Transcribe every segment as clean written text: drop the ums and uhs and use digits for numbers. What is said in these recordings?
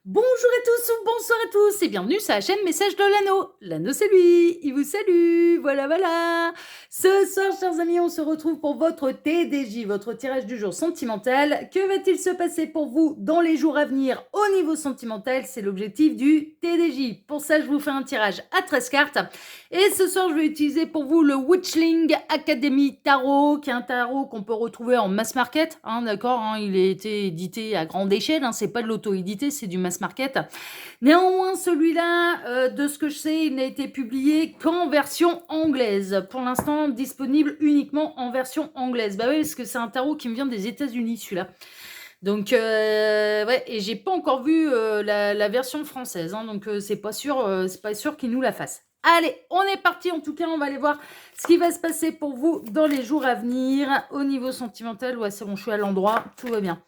Bonjour à tous ou bonsoir à tous et bienvenue sur la chaîne Message de l'Anneau. L'Anneau c'est lui, il vous salue, voilà. Ce soir, chers amis, on se retrouve pour votre TDJ, votre tirage du jour sentimental. Que va-t-il se passer pour vous dans les jours à venir au niveau sentimental? C'est l'objectif du TDJ. Pour ça, je vous fais un tirage à 13 cartes. Et ce soir, je vais utiliser pour vous le Witchling Academy Tarot, qui est un tarot qu'on peut retrouver en mass market, d'accord, il a été édité à grande échelle, c'est pas de l'auto-édité, c'est du mass market. Néanmoins, celui-là, de ce que je sais, il n'a été publié qu'en version anglaise. Pour l'instant, disponible uniquement en version anglaise. Bah oui, parce que c'est un tarot qui me vient des États-Unis, celui-là. Donc, ouais, et j'ai pas encore vu la version française, donc c'est pas sûr qu'ils nous la fassent. Allez, on est parti. En tout cas, on va aller voir ce qui va se passer pour vous dans les jours à venir. Au niveau sentimental, ouais, c'est bon, je suis à l'endroit, tout va bien.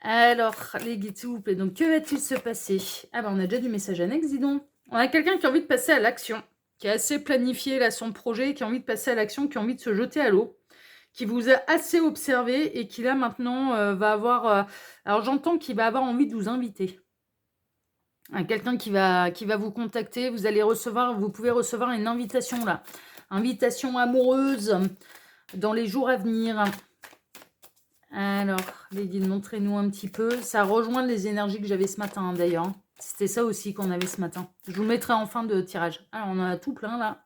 Alors, les guides, s'il vous plaît. Donc, que va-t-il se passer? Ah bah, on a déjà du message annexe, dis donc. On a quelqu'un qui a envie de passer à l'action, qui a assez planifié là son projet, qui a envie de passer à l'action, qui a envie de se jeter à l'eau, qui vous a assez observé et qui là maintenant va avoir... alors, j'entends qu'il va avoir envie de vous inviter. Quelqu'un qui va vous contacter, vous pouvez recevoir une invitation là. Invitation amoureuse dans les jours à venir. Alors, les guides, montrez-nous un petit peu. Ça rejoint les énergies que j'avais ce matin d'ailleurs. C'était ça aussi qu'on avait ce matin. Je vous mettrai en fin de tirage. Alors, on en a tout plein là.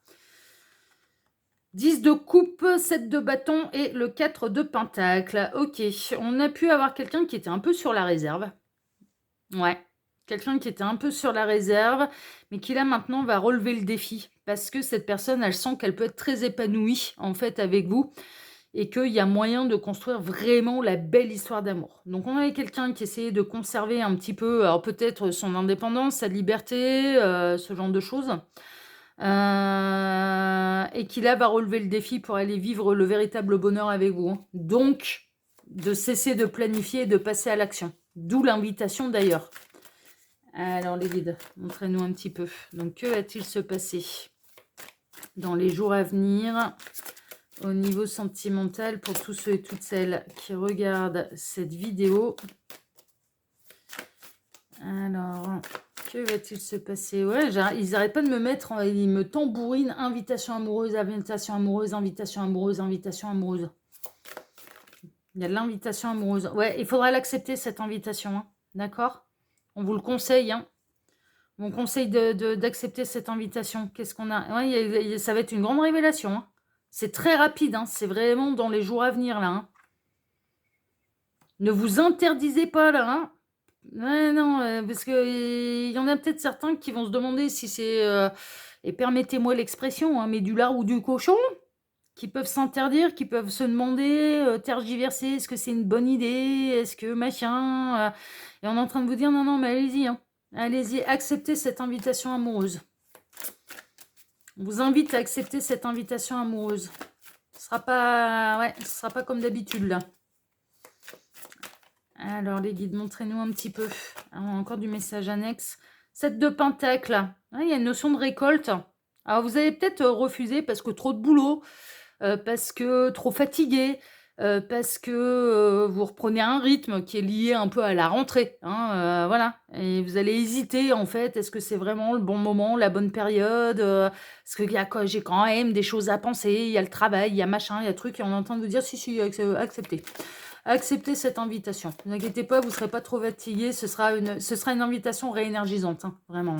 10 de coupe, 7 de bâton et le 4 de pentacle. Ok, on a pu avoir quelqu'un qui était un peu sur la réserve. Ouais. Quelqu'un qui était un peu sur la réserve, mais qui là maintenant va relever le défi. Parce que cette personne, elle sent qu'elle peut être très épanouie en fait avec vous. Et qu'il y a moyen de construire vraiment la belle histoire d'amour. Donc on avait quelqu'un qui essayait de conserver un petit peu, alors peut-être son indépendance, sa liberté, ce genre de choses. Et qui là va relever le défi pour aller vivre le véritable bonheur avec vous. Donc, de cesser de planifier et de passer à l'action. D'où l'invitation d'ailleurs. Alors les guides, montrez-nous un petit peu. Donc que va-t-il se passer dans les jours à venir au niveau sentimental pour tous ceux et toutes celles qui regardent cette vidéo? Alors, que va-t-il se passer? Ouais, ils n'arrêtent pas de me mettre, ils me tambourinent, invitation amoureuse, invitation amoureuse, invitation amoureuse, invitation amoureuse. Il y a de l'invitation amoureuse. Ouais, il faudra l'accepter cette invitation, d'accord? On vous le conseille, On conseille d'accepter cette invitation. Qu'est-ce qu'on a? Ouais, ça va être une grande révélation. C'est très rapide. C'est vraiment dans les jours à venir, là. Ne vous interdisez pas, là. Ouais, non, parce qu'il y en a peut-être certains qui vont se demander si c'est... et permettez-moi l'expression, mais du lard ou du cochon, qui peuvent s'interdire, qui peuvent se demander, tergiverser, est-ce que c'est une bonne idée, est-ce que machin... et on est en train de vous dire, non, mais allez-y, allez-y, acceptez cette invitation amoureuse. On vous invite à accepter cette invitation amoureuse. Ce sera pas comme d'habitude, là. Alors, les guides, montrez-nous un petit peu. Alors, encore du message annexe. 7 de pentacle. Il y a une notion de récolte. Alors, vous allez peut-être refuser parce que trop de boulot, parce que trop fatigué, parce que vous reprenez un rythme qui est lié un peu à la rentrée. Voilà. Et vous allez hésiter, en fait. Est-ce que c'est vraiment le bon moment, la bonne période? Parce que j'ai quand même des choses à penser. Il y a le travail, il y a machin, il y a truc. Et on est en train de vous dire, si, acceptez. Acceptez cette invitation. Ne vous inquiétez pas, vous ne serez pas trop fatigué. Ce sera une invitation réénergisante, vraiment.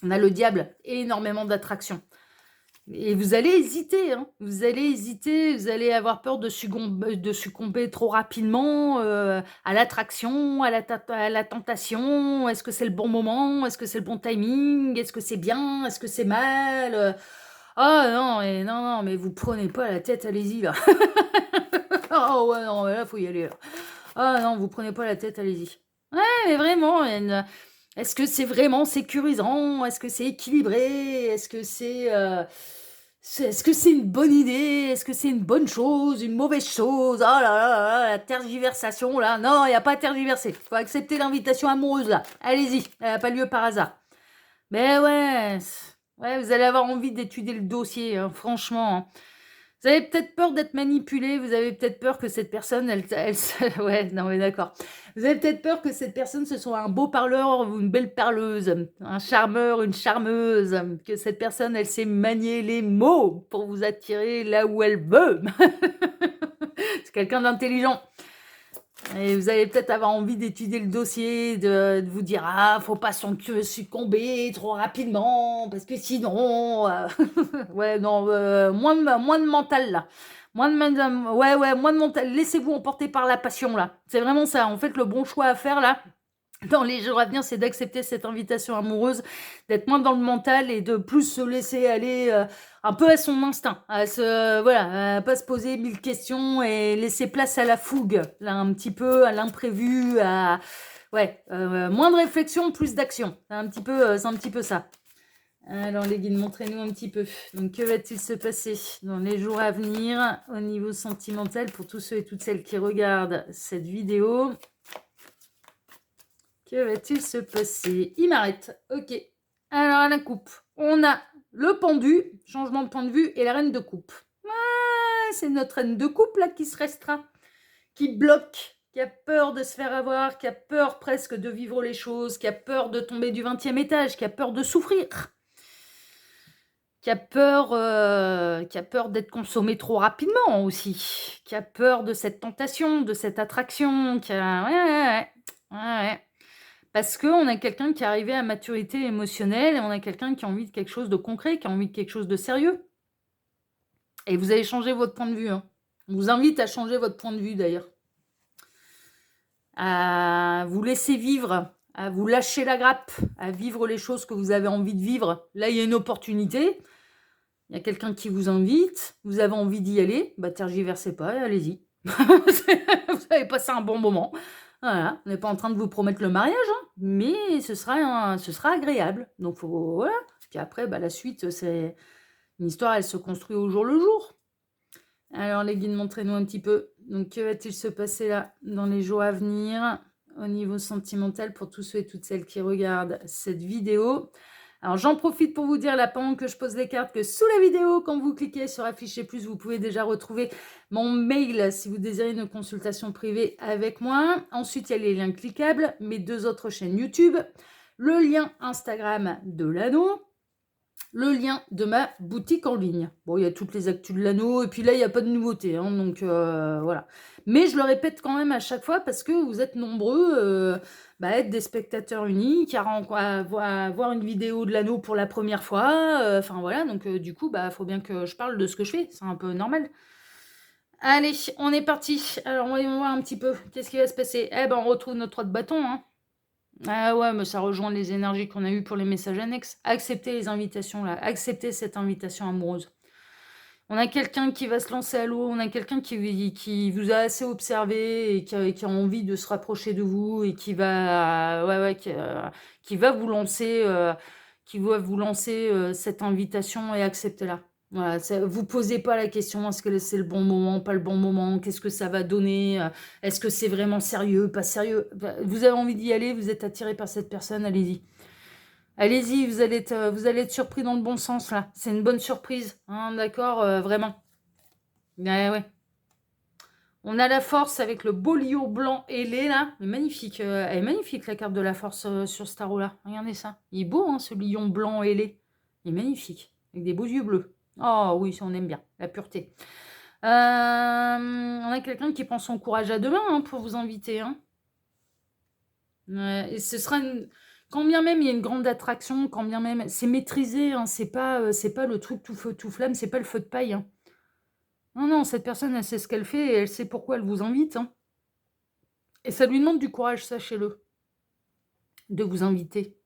On a le diable, énormément d'attraction. Et vous allez hésiter, vous allez avoir peur de succomber trop rapidement à l'attraction, à la tentation. Est-ce que c'est le bon moment? Est-ce que c'est le bon timing? Est-ce que c'est bien? Est-ce que c'est mal? Non, mais vous prenez pas la tête, allez-y, là. Oh ouais, non, là, faut y aller. Là. Ah non, vous prenez pas la tête, allez-y. Ouais, mais vraiment, est-ce que c'est vraiment sécurisant? Est-ce que c'est équilibré? Est-ce que c'est une bonne idée? Est-ce que c'est une bonne chose? Une mauvaise chose? Oh là là là, la tergiversation, là. Non, il n'y a pas à tergiverser. Faut accepter l'invitation amoureuse, là. Allez-y, elle n'a pas lieu par hasard. Mais ouais, vous allez avoir envie d'étudier le dossier, franchement. Vous avez peut-être peur d'être manipulé, vous avez peut-être peur que cette personne, elle se ouais, non, mais d'accord. Vous avez peut-être peur que cette personne, ce soit un beau parleur ou une belle parleuse, un charmeur, une charmeuse, que cette personne, elle sait manier les mots pour vous attirer là où elle veut. C'est quelqu'un d'intelligent. Et vous allez peut-être avoir envie d'étudier le dossier, de vous dire: «Ah, faut pas succomber trop rapidement parce que sinon, ouais, non, moins de mental là. Moins de ouais, ouais, moins de mental. Laissez-vous emporter par la passion là. C'est vraiment ça. En fait, le bon choix à faire là, dans les jours à venir, c'est d'accepter cette invitation amoureuse, d'être moins dans le mental et de plus se laisser aller, un peu à son instinct, à se voilà, à pas se poser 1000 questions et laisser place à la fougue, là, un petit peu, à l'imprévu, à ouais, moins de réflexion, plus d'action. C'est un petit peu ça. Alors les guides, montrez-nous un petit peu. Donc que va-t-il se passer dans les jours à venir au niveau sentimental pour tous ceux et toutes celles qui regardent cette vidéo? Que va-t-il se passer? Il m'arrête. Ok. Alors, à la coupe, on a le pendu, changement de point de vue, et la reine de coupe. Ah, c'est notre reine de coupe, là, qui se restreint, qui bloque, qui a peur de se faire avoir, qui a peur presque de vivre les choses, qui a peur de tomber du 20e étage, qui a peur de souffrir, qui a peur d'être consommé trop rapidement aussi, qui a peur de cette tentation, de cette attraction, qui a... Ouais, ouais, ouais. Ouais, ouais. Parce qu'on a quelqu'un qui est arrivé à maturité émotionnelle et on a quelqu'un qui a envie de quelque chose de concret, qui a envie de quelque chose de sérieux. Et vous allez changer votre point de vue. Hein. On vous invite à changer votre point de vue d'ailleurs. À vous laisser vivre, à vous lâcher la grappe, à vivre les choses que vous avez envie de vivre. Là, il y a une opportunité. Il y a quelqu'un qui vous invite. Vous avez envie d'y aller. Bah, tergiversez pas, allez-y. Vous avez passé un bon moment. Voilà, on n'est pas en train de vous promettre le mariage, hein, mais ce sera agréable. Donc voilà. Puis après, bah, la suite, c'est une histoire, elle se construit au jour le jour. Alors les guides, montrez-nous un petit peu. Donc que va-t-il se passer là dans les jours à venir au niveau sentimental pour tous ceux et toutes celles qui regardent cette vidéo? Alors j'en profite pour vous dire là pendant que je pose les cartes que sous la vidéo, quand vous cliquez sur afficher plus, vous pouvez déjà retrouver mon mail si vous désirez une consultation privée avec moi. Ensuite, il y a les liens cliquables, mes 2 autres chaînes YouTube, le lien Instagram de l'anneau, le lien de ma boutique en ligne. Bon, il y a toutes les actus de l'anneau, et puis là, il n'y a pas de nouveauté, hein, donc voilà. Mais je le répète quand même à chaque fois, parce que vous êtes nombreux à être des spectateurs uniques, à voir une vidéo de l'anneau pour la première fois, enfin voilà, donc du coup, il faut bien que je parle de ce que je fais, c'est un peu normal. Allez, on est parti. Alors, voyons voir un petit peu, qu'est-ce qui va se passer? Eh ben, on retrouve notre 3 de bâton, hein. Ah ouais, mais ça rejoint les énergies qu'on a eues pour les messages annexes. Acceptez les invitations là, acceptez cette invitation amoureuse. On a quelqu'un qui va se lancer à l'eau, on a quelqu'un qui vous a assez observé et qui a envie de se rapprocher de vous et qui va, qui va vous lancer, cette invitation et acceptez-la. Voilà, vous posez pas la question, est-ce que c'est le bon moment, pas le bon moment, qu'est-ce que ça va donner, est-ce que c'est vraiment sérieux, pas sérieux. Vous avez envie d'y aller, vous êtes attiré par cette personne, allez-y. Allez-y, vous allez être surpris dans le bon sens là. C'est une bonne surprise, hein, d'accord, vraiment. Ouais, ouais. On a la force avec le beau lion blanc ailé là. Mais magnifique, elle est magnifique la carte de la force sur ce tarot là. Regardez ça. Il est beau hein, ce lion blanc ailé. Il est magnifique, avec des beaux yeux bleus. Oh oui, ça on aime bien, la pureté. On a quelqu'un qui prend son courage à deux mains hein, pour vous inviter. Hein. Et ce sera quand bien même il y a une grande attraction, quand bien même c'est maîtrisé, hein, c'est pas le truc tout feu tout flamme, c'est pas le feu de paille. Hein. Non, non, cette personne, elle sait ce qu'elle fait et elle sait pourquoi elle vous invite. Hein. Et ça lui demande du courage, sachez-le, de vous inviter.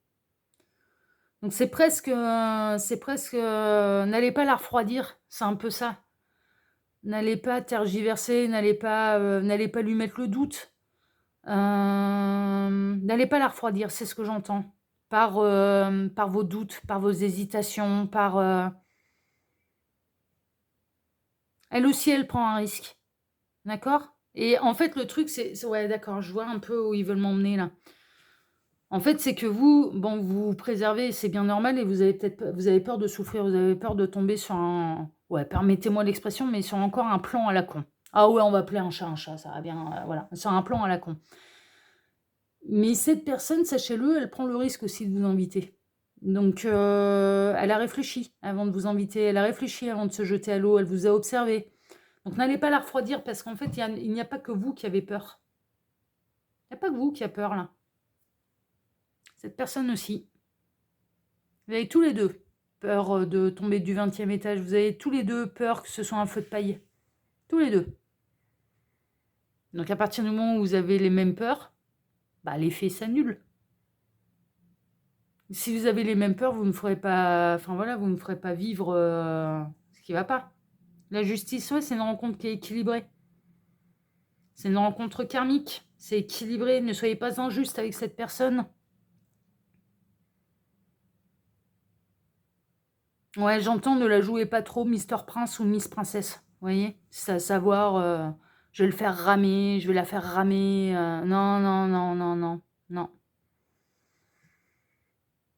Donc c'est presque, n'allez pas la refroidir, c'est un peu ça. N'allez pas tergiverser, n'allez pas lui mettre le doute. N'allez pas la refroidir, c'est ce que j'entends. Par vos doutes, par vos hésitations, Elle aussi, elle prend un risque. D'accord? Et en fait, le truc, ouais, d'accord, je vois un peu où ils veulent m'emmener, là. En fait, c'est que vous, bon, vous vous préservez, c'est bien normal et vous avez peur de souffrir, vous avez peur de tomber sur Ouais, permettez-moi l'expression, mais sur encore un plan à la con. Ah ouais, on va appeler un chat, ça va bien, voilà, sur un plan à la con. Mais cette personne, sachez-le, elle prend le risque aussi de vous inviter. Donc, elle a réfléchi avant de vous inviter, elle a réfléchi avant de se jeter à l'eau, elle vous a observé. Donc, n'allez pas la refroidir parce qu'en fait, il n'y a pas que vous qui avez peur. Il n'y a pas que vous qui avez peur, là. Cette personne aussi. Vous avez tous les deux peur de tomber du 20e étage. Vous avez tous les deux peur que ce soit un feu de paille. Tous les deux. Donc, à partir du moment où vous avez les mêmes peurs, bah, l'effet s'annule. Si vous avez les mêmes peurs, vous ne ferez pas, enfin voilà, vous ne ferez pas vivre ce qui va pas. La justice, ouais, c'est une rencontre qui est équilibrée. C'est une rencontre karmique. C'est équilibré. Ne soyez pas injuste avec cette personne. Ouais, j'entends, ne la jouez pas trop, Mister Prince ou Miss Princesse. Vous voyez? C'est à savoir, je vais le faire ramer, je vais la faire ramer. Non, non, non, non, non, non.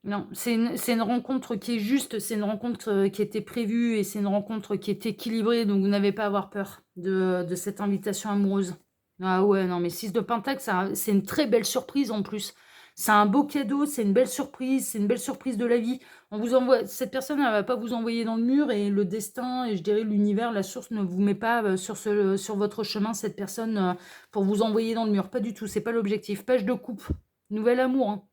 Non, c'est une rencontre qui est juste, c'est une rencontre qui était prévue et c'est une rencontre qui est équilibrée, donc vous n'avez pas à avoir peur de cette invitation amoureuse. Ah ouais, non, mais 6 de Pentacle, c'est une très belle surprise en plus. C'est un beau cadeau, c'est une belle surprise, c'est une belle surprise de la vie. On vous envoie, cette personne, elle va pas vous envoyer dans le mur et le destin, et je dirais l'univers, la source ne vous met pas sur votre chemin cette personne pour vous envoyer dans le mur. Pas du tout, c'est pas l'objectif. Page de coupe, nouvel amour, hein.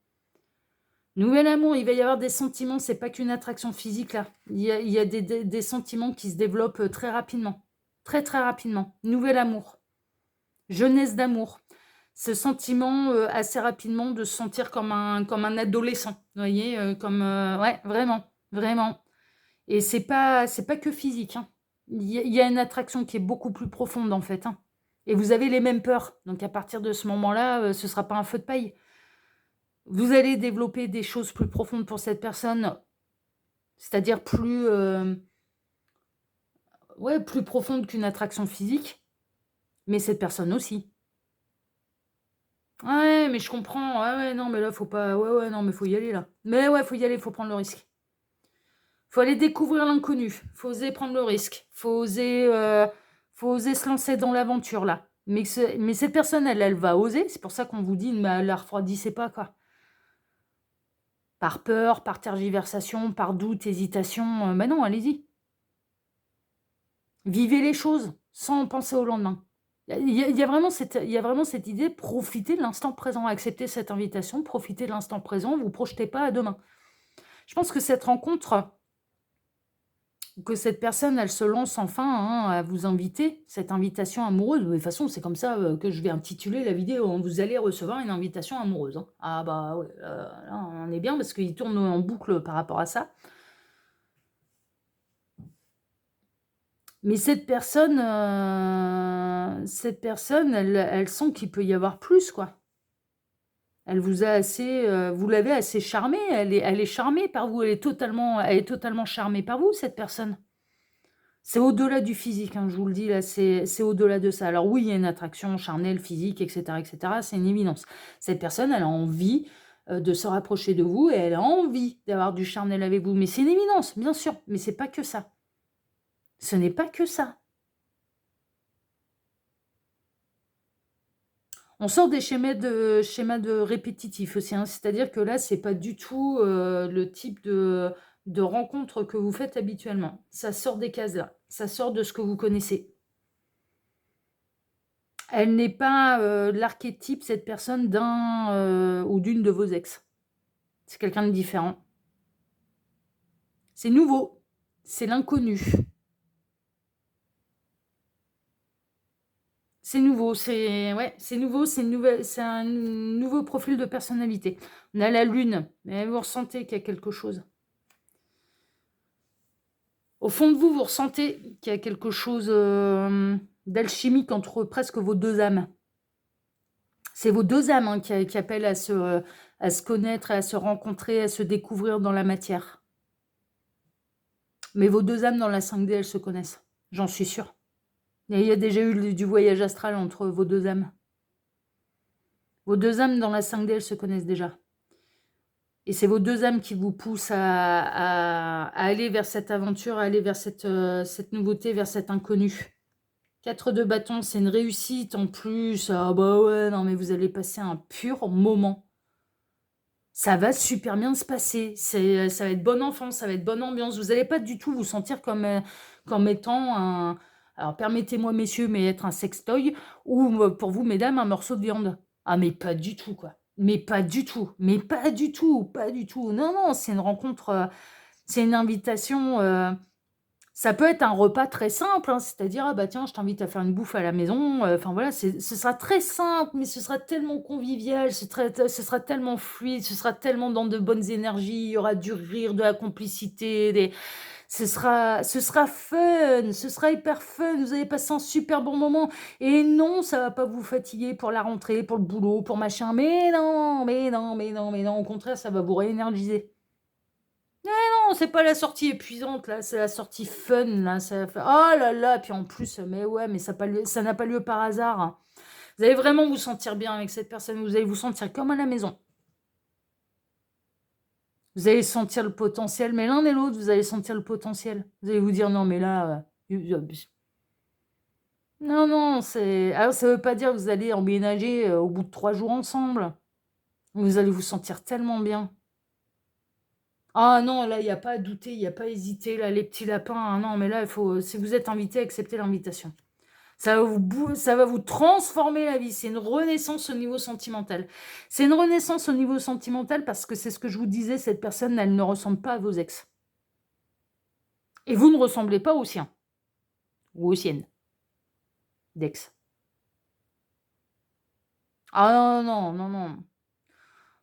Nouvel amour, il va y avoir des sentiments, c'est pas qu'une attraction physique là. Il y a des sentiments qui se développent très rapidement. Très très rapidement. Nouvel amour. Jeunesse d'amour. Ce sentiment assez rapidement de se sentir comme un adolescent. Vous voyez, ouais, vraiment, vraiment. Et c'est pas que physique, hein. Il y a une attraction qui est beaucoup plus profonde en fait, hein. Et vous avez les mêmes peurs. Donc à partir de ce moment-là, ce sera pas un feu de paille. Vous allez développer des choses plus profondes pour cette personne, c'est-à-dire ouais, plus profonde qu'une attraction physique, mais cette personne aussi. Ouais, mais je comprends. Ouais, ouais, non, mais là, faut pas. Ouais, ouais, non, mais faut y aller là. Mais ouais, faut y aller, faut prendre le risque. Faut aller découvrir l'inconnu. Faut oser prendre le risque. Faut oser se lancer dans l'aventure là. Mais cette personne, elle va oser. C'est pour ça qu'on vous dit, mais la refroidissez pas, quoi. Par peur, par tergiversation, par doute, hésitation. Mais non, allez-y. Vivez les choses sans penser au lendemain. Il y a vraiment cette idée, profitez de l'instant présent, acceptez cette invitation, profitez de l'instant présent, vous projetez pas à demain. Je pense que cette rencontre, que cette personne, elle se lance enfin hein, à vous inviter, cette invitation amoureuse. De toute façon, c'est comme ça que je vais intituler la vidéo, hein. Vous allez recevoir une invitation amoureuse, hein. Ah bah ouais, là, on est bien parce qu'il tourne en boucle par rapport à ça. Mais cette personne, elle sent qu'il peut y avoir plus, quoi. Elle vous a assez, vous l'avez assez charmée. Elle est charmée par vous. Elle est totalement charmée par vous, cette personne. C'est au-delà du physique, hein, je vous le dis là. C'est au-delà de ça. Alors oui, il y a une attraction charnelle, physique, etc., etc. C'est une évidence. Cette personne, elle a envie de se rapprocher de vous et elle a envie d'avoir du charnel avec vous. Mais c'est une évidence, bien sûr. Mais c'est pas que ça. Ce n'est pas que ça. On sort des schémas de répétitifs aussi, hein. C'est-à-dire que là, c'est pas du tout le type de rencontre que vous faites habituellement. Ça sort des cases là. Ça sort de ce que vous connaissez. Elle n'est pas l'archétype, cette personne, d'un ou d'une de vos ex. C'est quelqu'un de différent. C'est nouveau. C'est l'inconnu. C'est nouveau, c'est nouveau, c'est un nouveau profil de personnalité. On a la lune, mais vous ressentez qu'il y a quelque chose. Au fond de vous, vous ressentez qu'il y a quelque chose d'alchimique entre presque vos deux âmes. C'est vos deux âmes hein, qui appellent à se connaître, à se rencontrer, à se découvrir dans la matière. Mais vos deux âmes dans la 5D, elles se connaissent. J'en suis sûre. Il y a déjà eu du voyage astral entre vos deux âmes. Vos deux âmes dans la 5D, elles se connaissent déjà. Et c'est vos 2 âmes qui vous poussent à aller vers cette aventure, à aller vers cette nouveauté, vers cet inconnu. 4 de bâton, c'est une réussite en plus. Ah bah ouais, non mais vous allez passer un pur moment. Ça va super bien se passer. Ça va être bon enfant, ça va être bonne ambiance. Vous allez pas du tout vous sentir comme étant un alors permettez-moi messieurs, mais être un sextoy ou pour vous mesdames, un morceau de viande. Ah mais pas du tout quoi. Mais pas du tout, mais pas du tout, pas du tout. Non, non, c'est une rencontre, c'est une invitation, ça peut être un repas très simple, hein, c'est-à-dire: «Ah bah tiens, je t'invite à faire une bouffe à la maison», enfin voilà, ce sera très simple, mais ce sera tellement convivial, ce sera tellement fluide, ce sera tellement dans de bonnes énergies, il y aura du rire, de la complicité, des ce sera fun, ce sera hyper fun, vous allez passer un super bon moment et non, ça va pas vous fatiguer pour la rentrée, pour le boulot, pour machin, mais non, mais non, mais non, mais non, au contraire, ça va vous réénergiser. Non, c'est pas la sortie épuisante là, c'est la sortie fun là, ça fait oh là là, puis en plus, mais ouais, mais ça n'a pas lieu par hasard, hein. Vous allez vraiment vous sentir bien avec cette personne, vous allez vous sentir comme à la maison. Vous allez sentir le potentiel, mais l'un et l'autre, vous allez sentir le potentiel. Vous allez vous dire: «Non mais là, non, non, c'est alors ça veut pas dire que vous allez emménager, au bout de 3 jours ensemble. Vous allez vous sentir tellement bien. Ah non, là, il y a pas à douter, il y a pas à hésiter, là, les petits lapins, ah non, mais là, il faut si vous êtes invité, acceptez l'invitation. Ça va vous transformer la vie. C'est une renaissance au niveau sentimental. C'est une renaissance au niveau sentimental parce que c'est ce que je vous disais, cette personne, elle ne ressemble pas à vos ex et vous ne ressemblez pas aux siens ou aux siennes d'ex. Ah non, non, non, non.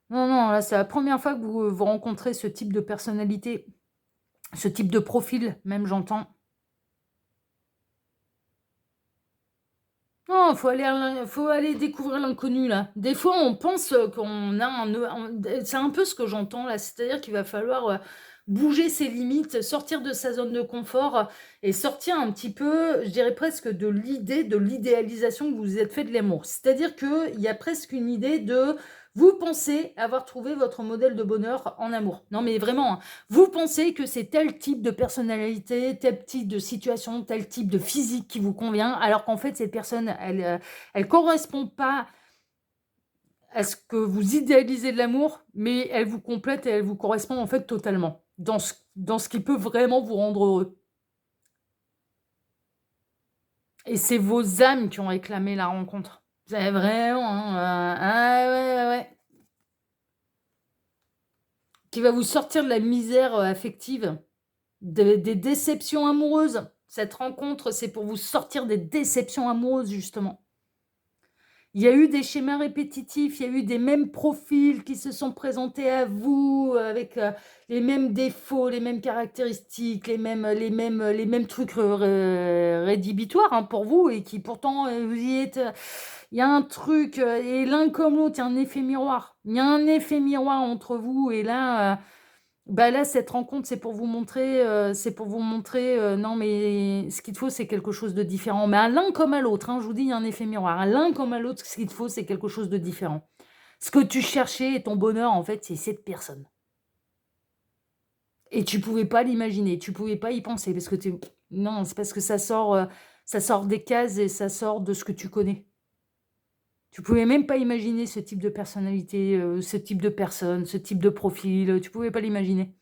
Non, non, là, c'est la première fois que vous rencontrez ce type de personnalité, ce type de profil même, j'entends. Non, faut aller découvrir l'inconnu, là. Des fois, on pense, qu'on a c'est un peu ce que j'entends, là. C'est-à-dire qu'il va falloir, bouger ses limites, sortir de sa zone de confort, et sortir un petit peu, je dirais presque de l'idée, de l'idéalisation que vous vous êtes fait de l'amour. C'est-à-dire qu'il y a presque une idée de vous pensez avoir trouvé votre modèle de bonheur en amour. Non, mais vraiment, hein. Vous pensez que c'est tel type de personnalité, tel type de situation, tel type de physique qui vous convient, alors qu'en fait, cette personne, elle correspond pas à ce que vous idéalisez de l'amour, mais elle vous complète et elle vous correspond, en fait, totalement, dans ce qui peut vraiment vous rendre heureux et c'est vos âmes qui ont réclamé la rencontre. C'est vraiment, hein, ah ouais, ouais, ouais, qui va vous sortir de la misère, affective. Des déceptions amoureuses. Cette rencontre, c'est pour vous sortir des déceptions amoureuses, justement. Il y a eu des schémas répétitifs, il y a eu des mêmes profils qui se sont présentés à vous avec, les mêmes défauts, les mêmes caractéristiques, les mêmes trucs rédhibitoires, hein, pour vous et qui pourtant, vous y êtes, il y a un truc, et l'un comme l'autre, il y a un effet miroir. Il y a un effet miroir entre vous et là, bah, là, cette rencontre, c'est pour vous montrer, non, mais ce qu'il te faut, c'est quelque chose de différent. Mais à l'un comme à l'autre, hein, je vous dis, il y a un effet miroir. À l'un comme à l'autre, ce qu'il te faut, c'est quelque chose de différent. Ce que tu cherchais et ton bonheur, en fait, c'est cette personne. Et tu pouvais pas l'imaginer, tu pouvais pas y penser parce que non, c'est parce que ça sort des cases et ça sort de ce que tu connais. Tu pouvais même pas imaginer ce type de personnalité, ce type de personne, ce type de profil, tu pouvais pas l'imaginer.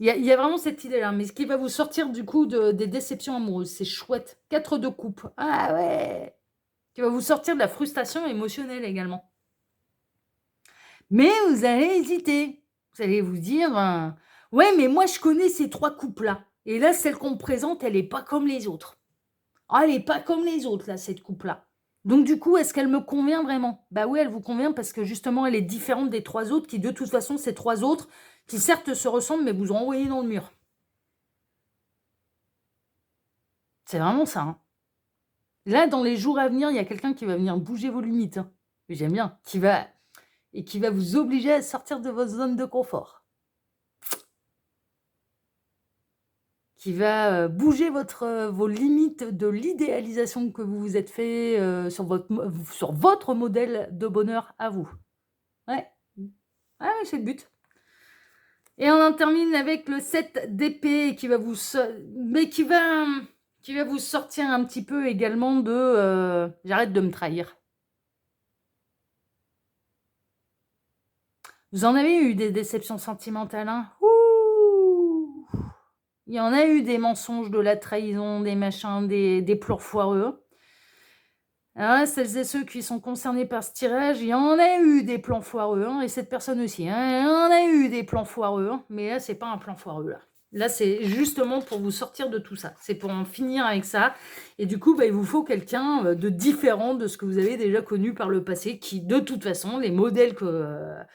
Il y a vraiment cette idée-là, mais ce qui va vous sortir du coup des déceptions amoureuses, c'est chouette. 4 de coupe. Ah ouais! Qui va vous sortir de la frustration émotionnelle également. Mais vous allez hésiter. Vous allez vous dire, «Ouais, mais moi je connais ces 3 coupes-là et là, celle qu'on me présente, elle est pas comme les autres. Ah, elle est pas comme les autres là, cette coupe-là. Donc du coup, est-ce qu'elle me convient vraiment?» Bah oui, elle vous convient parce que justement, elle est différente des 3 autres qui de toute façon, ces 3 autres qui certes se ressemblent, mais vous ont envoyé dans le mur. C'est vraiment ça, hein. Là, dans les jours à venir, il y a quelqu'un qui va venir bouger vos limites, hein. J'aime bien, qui va vous obliger à sortir de votre zone de confort, qui va, bouger vos limites de l'idéalisation que vous vous êtes fait, sur votre modèle de bonheur à vous. Ouais. Ah oui, c'est le but. Et on en termine avec le 7 d'épée qui va vous sortir un petit peu également de j'arrête de me trahir. Vous en avez eu des déceptions sentimentales, hein? Ouh! Il y en a eu des mensonges, de la trahison, des machins, des pleurs foireux. Alors là, celles et ceux qui sont concernés par ce tirage, il y en a eu des plans foireux, hein, et cette personne aussi, hein, il y en a eu des plans foireux, hein, mais là, c'est pas un plan foireux, là. Là, c'est justement pour vous sortir de tout ça. C'est pour en finir avec ça. Et du coup, bah, il vous faut quelqu'un de différent de ce que vous avez déjà connu par le passé, qui, de toute façon, les modèles que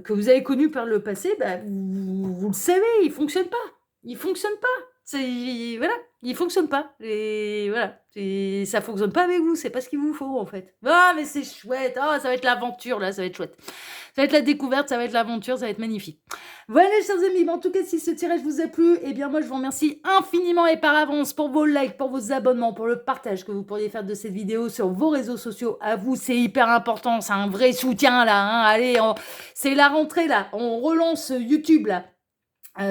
vous avez connus par le passé, bah, vous le savez, ils fonctionnent pas. Ils fonctionnent pas. Voilà, ils fonctionnent pas. Et voilà, ça fonctionne pas avec vous. C'est pas ce qu'il vous faut en fait. Ah, mais c'est chouette. Ah, ça va être l'aventure là, ça va être chouette. Ça va être la découverte, ça va être l'aventure, ça va être magnifique. Voilà, chers amis. Bon, en tout cas, si ce tirage vous a plu, eh bien moi, je vous remercie infiniment et par avance pour vos likes, pour vos abonnements, pour le partage que vous pourriez faire de cette vidéo sur vos réseaux sociaux. À vous, c'est hyper important. C'est un vrai soutien là. Hein. Allez, c'est la rentrée là. On relance YouTube là.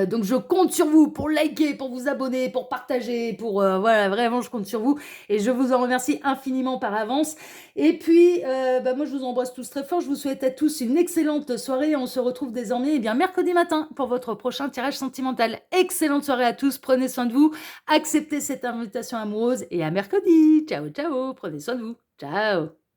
Donc je compte sur vous pour liker, pour vous abonner, pour partager, pour voilà, vraiment je compte sur vous et je vous en remercie infiniment par avance. Et puis bah, moi je vous embrasse tous très fort, je vous souhaite à tous une excellente soirée. On se retrouve désormais eh bien mercredi matin pour votre prochain tirage sentimental. Excellente soirée à tous, prenez soin de vous, acceptez cette invitation amoureuse et à mercredi. Ciao ciao, prenez soin de vous. Ciao.